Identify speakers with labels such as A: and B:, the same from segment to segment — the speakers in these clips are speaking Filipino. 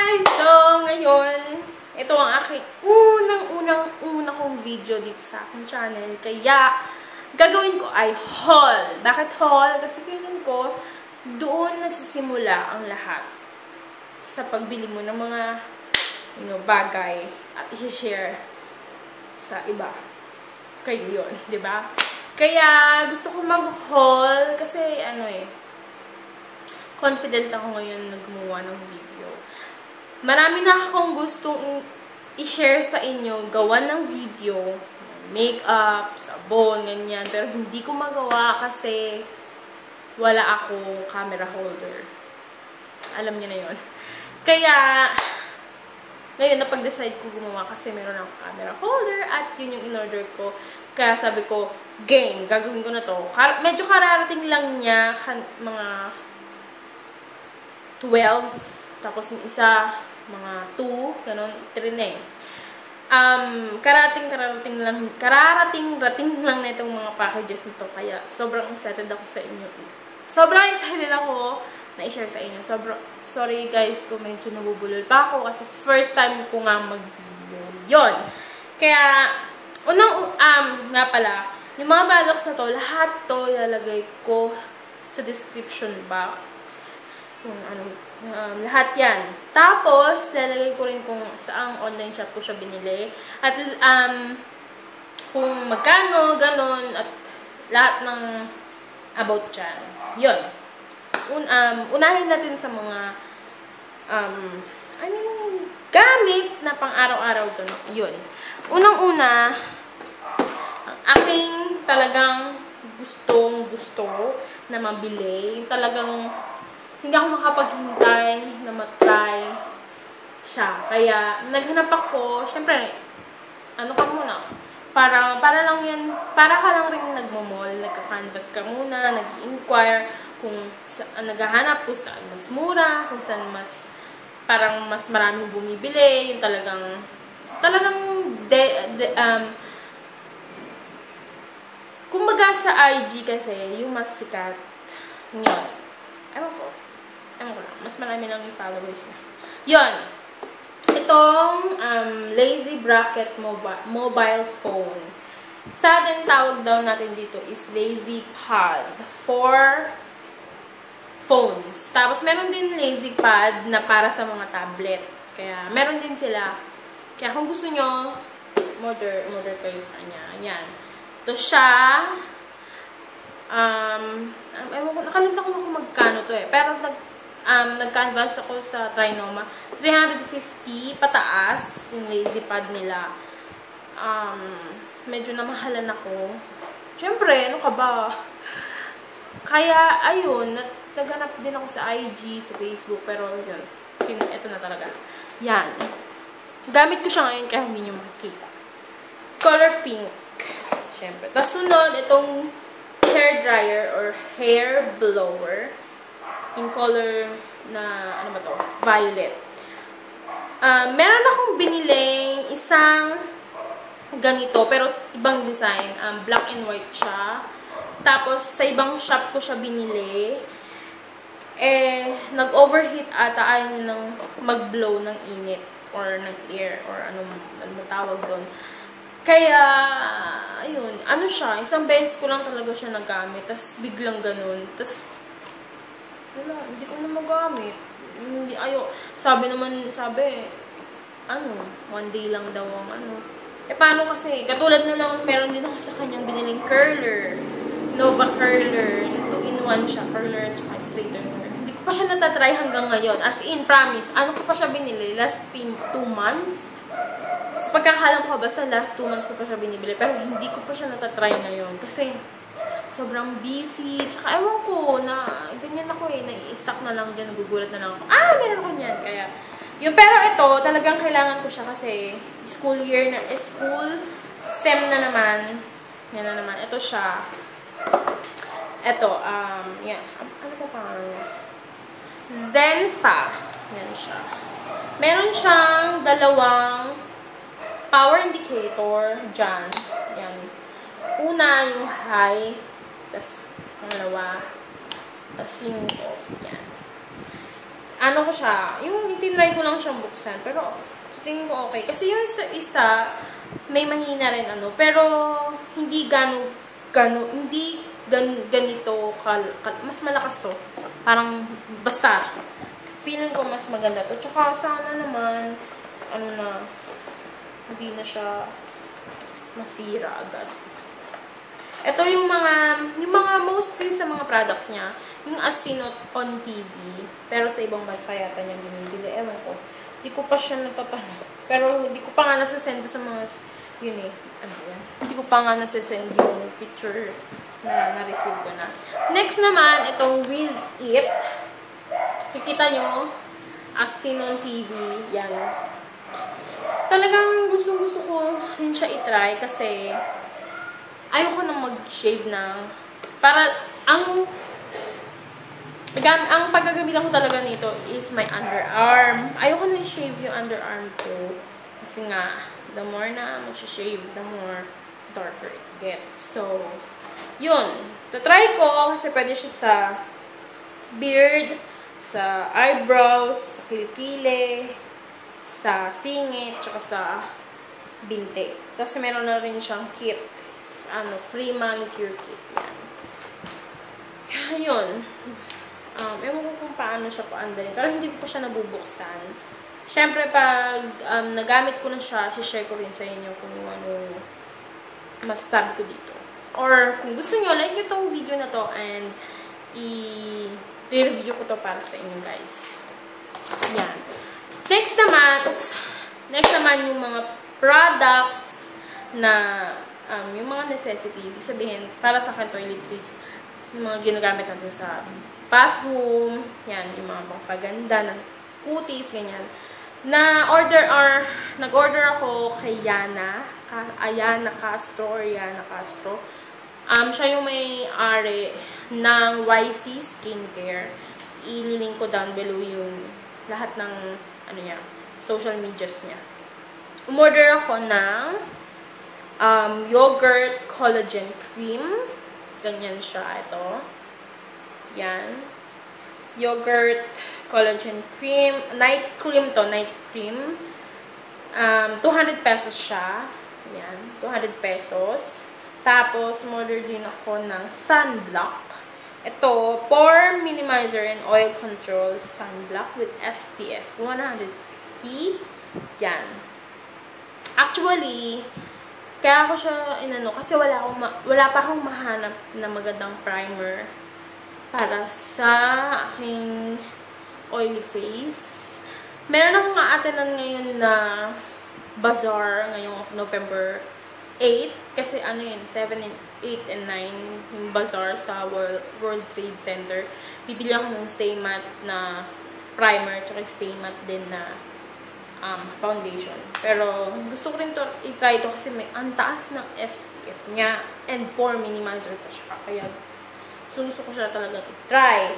A: guys! So, ngayon, ito ang aking unang kong video dito sa aking channel. Kaya, gagawin ko ay haul. Bakit haul? Kasi feeling ko, doon nagsisimula ang lahat. Sa pagbili mo ng mga bagay at i-share sa iba. Kayo yun, di ba? Kaya, gusto ko mag-haul kasi, confident ako ngayon na gumawa ng video. Marami na akong gustong i-share sa inyo, gawa ng video, makeup, sabon, ganyan. Pero hindi ko magawa kasi wala akong camera holder. Alam niyo na yun. Kaya, ngayon napag-decide ko gumawa kasi meron akong camera holder at yun yung in-order ko. Kaya sabi ko, game, gagawin ko na to. Medyo kararating lang niya, mga 12, tapos yung isa, mga 2, ganun, 3 na eh. Kararating lang na itong mga packages nito, kaya sobrang excited ako sa inyo. Sobrang excited ako na i-share sa inyo. Sorry guys kung medyo nabubulol pa ako kasi first time ko nga mag-video. Yon. Kaya, nga pala, yung mga products na to, lahat to ilalagay ko sa description box. Kung lahat yan. Tapos, lalagay ko rin kung saang online shop ko siya binili. At, kung magkano, ganon, at lahat ng about dyan. Yun. Unahin natin sa mga, gamit na pang araw-araw doon. Yun. Unang-una, ang aking talagang gustong-gusto na mabili, yung talagang hindi ako makapaghintay na matry siya. Kaya, naghanap ako, syempre, para lang yan, para ka lang rin nagmamall, nagka-canvas ka muna, nag-inquire kung naghahanap kung saan mas mura, kung saan parang mas maraming bumibili, yung talagang kumbaga sa IG kasi, yung mas sikat, yun. Ewan ko lang. Mas marami lang yung followers na. Yun. Itong Lazy Bracket mobile phone. Sa atin tawag daw natin dito is Lazy Pad for phones. Tapos meron din Lazy Pad na para sa mga tablet. Kaya meron din sila. Kaya kung gusto nyo, order kayo sa kanya. Ayan. Ito siya. Nakalimutan ko kung magkano to eh. Pero nag-canvas ako sa Trinoma. 350 pataas yung Lazy Pad nila. Medyo namahalan ako. Siyempre, ano ka ba? Kaya, ayun, naghanap din ako sa IG, sa Facebook, pero yun, ito na talaga. Yan. Gamit ko siya ngayon kaya hindi nyo makikita. Color pink. Siyempre. Tapos sunod, itong hair dryer or hair blower in color na, violet. Meron akong biniling isang ganito, pero ibang design. Black and white siya. Tapos, sa ibang shop ko siya binili. Nag-overheat ata, ayaw nilang mag-blow ng init or ng air or anong tawag doon. Kaya, ayun, siya, isang beses ko lang talaga siya nagamit, tas biglang ganun, tas, wala, hindi ko na magamit, sabi, one day lang daw ang paano kasi, katulad na lang, meron din ako sa kanyang biniling curler, Nova Curler, 2-in-1 siya, curler at saka straightener. Hindi ko pa siya natatry hanggang ngayon, as in, promise, ko pa siya binili, last 2 months, sa pagkakalam ko, basta last 2 months ko pa siya binibili. Pero hindi ko pa siya natatry ngayon. Kasi, sobrang busy. Tsaka, ewan ko, na ganyan ako nai-stock na lang dyan, nagugulat na lang ako. Meron ko niyan. Kaya, pero ito, talagang kailangan ko siya kasi, school SEM na naman. Yan na naman. Ito siya. Ito, yan. Ano pa pangalan niya? Zenfa. Yan siya. Meron siyang dalawang power indicator dyan. Yan. Una, yung high. Tapos, pangalawa. Tapos yung off. Yan. ano ko siya, yung itinry ko lang siyang buksan. Pero, sa tingin ko okay. Kasi yung isa, may mahina rin ano. Pero, hindi ganito, mas malakas to. Parang, basta, feeling ko mas maganda to. Tsaka, sana naman, hindi na siya masira agad. Ito yung mga mostly sa mga products niya, yung as seen on TV, pero sa ibang bansa yata niya binibili. Ewan ko. Hindi ko pa siya natatanong. Pero hindi ko pa nga nasasend sa mga, yun eh, hindi ko pa nga nasasend yung picture na na-receive ko na. Next naman, itong Wiz It. Kikita nyo, as seen on TV, yan. Talagang gusto ko din siya itry kasi ayoko nang mag-shave ng ang paggagamitan ko talaga nito is my underarm. Ayoko na i-shave yung underarm ko kasi nga the more na mag-shave, the more darker it gets. So, yun. Try ko kasi pwede siya sa beard, sa eyebrows, sa kilikili, sa singit, tsaka sa binte. Tapos meron na rin siyang kit. Free manicure kit. Yan. Kaya yun. Ewan ko kung paano siya paandalin. Pero hindi ko pa siya nabubuksan. Siyempre, pag nagamit ko na siya, share ko rin sa inyo kung ano masasabi ko dito. Or kung gusto nyo, like nyo tong video na to and i-review ko to para sa inyo guys. Yan. Next naman yung mga products na yung mga necessity, ibig sabihin, para sa akin toiletries, yung mga ginagamit natin sa bathroom, yan, yung mga pagpaganda ng kutis, ganyan. Nag-order ako kay Yana Castro. Siya yung may-ari ng YC Skincare. Ililink ko down below yung lahat ng social medias niya. Umorder ako ng yogurt collagen cream. Ganyan siya. Ito. Yan. Yogurt collagen cream. Night cream to. Night cream. 200 pesos siya. Yan. 200 pesos. Tapos, umorder din ako ng sunblock. Ito, pore minimizer and oil control sunblock with SPF 150. Yan. Actually, kaya ako siya kasi wala pa akong mahanap na magandang primer para sa aking oily face. Meron akong aatenan ngayon na bazaar ngayong November 8 kasi 7 and 8 and 9 yung bazaar sa World Trade Center. Bibili ako ng Stay Matte na primer tsaka Stay Matte din na foundation. Pero gusto ko rin to i-try to kasi may antaas ng SPF niya and pore minimizer pa siya. Kaya gusto ko siya talaga i-try.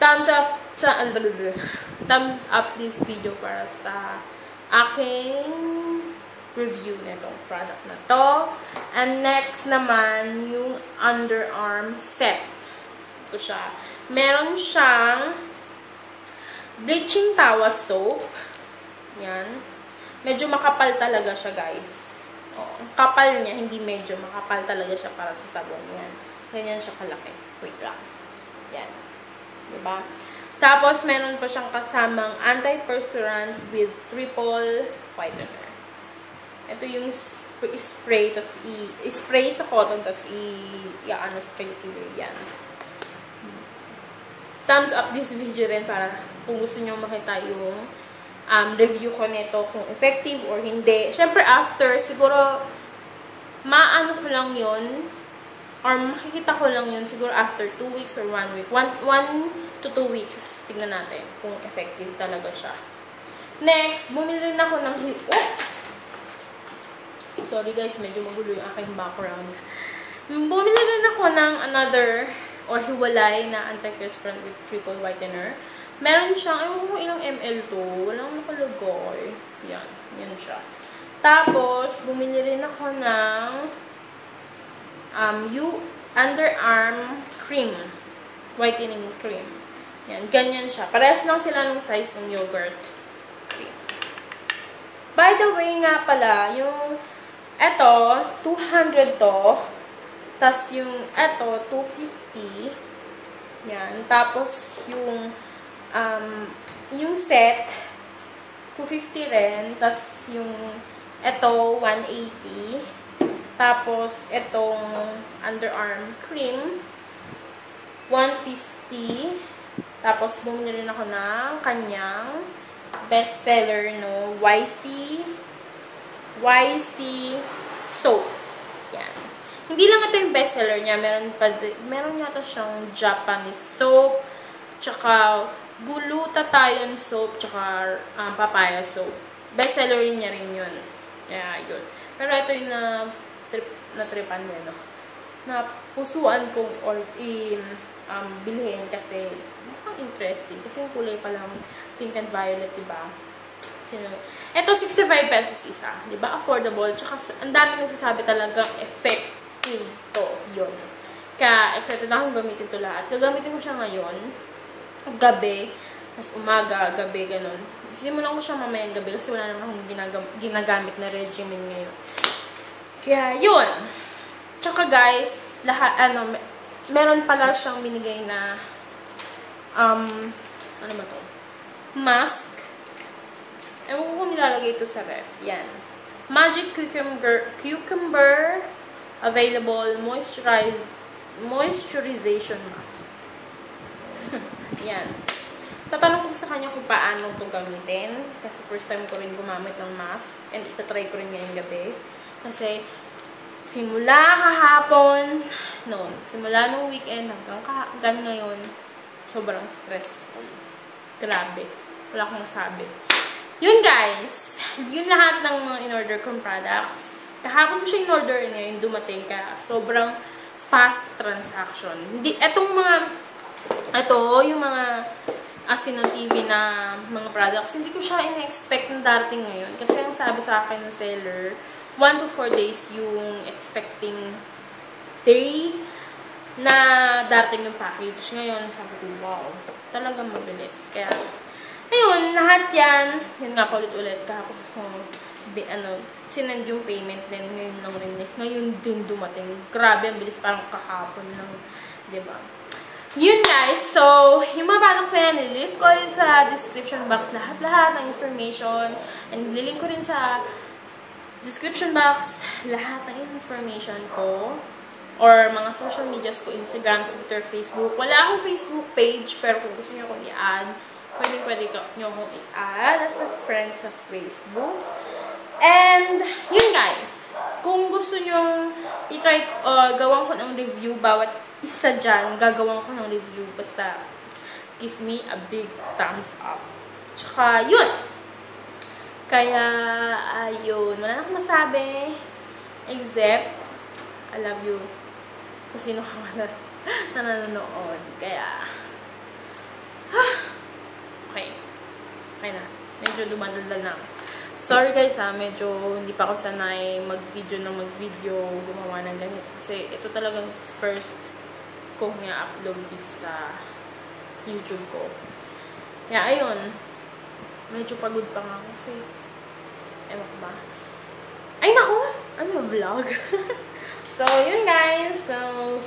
A: Thumbs up this video para sa aking review nitong product na to. And next naman, yung underarm set. Ito siya. Meron siyang bleaching towel soap. Yan. Medyo makapal talaga siya, guys. Ang kapal niya, hindi medyo makapal talaga siya para sa sabon. Yan. Ganyan siya kalaki. Wait lang. Yan. Diba? Tapos, meron pa siyang kasamang antiperspirant with triple whitener. Ito yung spray, tapos i-spray sa cotton, tapos i-ano sa kilikili. Yan. Thumbs up this video rin para kung gusto nyo makita yung review ko nito kung effective or hindi. Siyempre, after, siguro, maano ko lang yun, or makikita ko lang yun, siguro after 2 weeks or 1 week. 1 to 2 weeks. Tingnan natin kung effective talaga siya. Next, bumili rin ako ng sorry guys, medyo magulo yung aking background. Bumili rin ako ng another or hiwalay na antiperspirant with triple whitener. Meron siyang, ewan ko kung ilang ml to. Walang nakalagay. Yan. Yan siya. Tapos, bumili rin ako ng underarm cream. Whitening cream. Yan, ganyan siya. Parehas lang sila ng size ng yogurt cream. By the way nga pala, yung eto, 200 to. Tas yung eto, 250. Yan. Tapos yung set, 250 rin. Tas yung eto, 180. Tapos, etong underarm cream, 150. Tapos, bumili rin ako ng kanyang bestseller, no? YC soap. Yan. Hindi lang ito yung bestseller niya. Meron yata siyang Japanese soap, tsaka glutathione soap, tsaka papaya soap. Bestseller niya rin yun. Kaya, yun. Pero ito yung na-tripan mo, no? Napusuan kong bilhin kasi mukhang interesting. Kasi yung kulay pa lang pink and violet, diba? Ito, 65 pesos isa. Diba? Affordable. Tsaka, ang dami nagsasabi talagang effective to. Yun. Kaya, excited akong gamitin to lahat. Gagamitin ko siya ngayon. Gabi. Mas umaga, gabi, ganun. Simulan ko siya mamayang gabi kasi wala naman akong ginagamit na regimen ngayon. Kaya, yun. Tsaka guys, meron pala siyang binigay na, ano ba to? Mask. Ewan ko kung nilalagay ito sa ref. Yan. Magic Cucumber Available Moisturization Mask. Yan. Tatanong ko sa kanya kung paano ito gamitin. Kasi first time ko rin gumamit ng mask. And itatry ko rin ngayong gabi. Kasi, simula kahapon, simula nung weekend hanggang ngayon, sobrang stressful. Grabe. Wala akong masabi. Yun guys, yun lahat ng mga in-order kong products. Kahapon ko siya in-order, ngayon dumating ka. Sobrang fast transaction. Yung mga Asinon TV na mga products, hindi ko siya in-expect na darating ngayon. Kasi ang sabi sa akin ng seller, 1 to 4 days yung expecting day na darating yung package. Ngayon, sabi ko, wow, talagang mabilis. Kaya, ayun, lahat yan. Yun nga, ulit-ulit. Kahapon ko, sinend yung payment din. Ngayon lang rin. Ngayon din dumating. Grabe, ang bilis. Parang kahapon lang. Diba? Yun guys. So, yung mga products na yan, nililist ko rin sa description box. Lahat-lahat ng information. And nililink ko rin sa description box lahat ng information ko or mga social medias ko, Instagram, Twitter, Facebook. Wala akong Facebook page, pero kung gusto nyo akong i-add, pwede nyo akong i-add as a friend sa Facebook. And, yun guys, kung gusto nyo i-try, gawan ko ng review, bawat isa dyan, gagawan ko ng review, basta give me a big thumbs up. Tsaka, yun! Kaya, ayun. Wala na akong masabi. Except, I love you. Kung sino ka man na nanonood. Kaya, okay. Okay na. Medyo dumadaldal na. Sorry guys medyo hindi pa ako sanay mag-video, gumawa ng ganito. Kasi ito talagang first kong i-upload dito sa YouTube ko. Kaya, ayun. Medyo pagod pa nga kasi ewan ko ba? Ay, naku! Ano yung vlog? So, yun guys. So,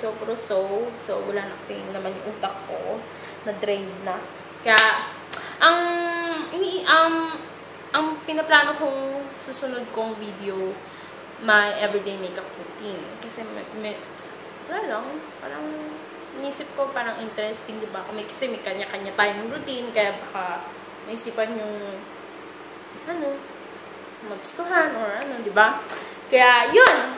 A: wala na kasi naman yung utak ko. Na-drain na. Kaya, ang pinaplano kong susunod kong video, my everyday makeup routine. Kasi, wala lang. Parang, inisip ko parang interesting, diba? Kasi may kanya-kanya tayong routine. Kaya baka, maisipan yung magustuhan or diba? Kaya, yun!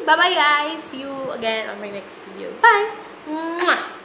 A: Bye-bye guys! See you again on my next video. Bye! Mwah!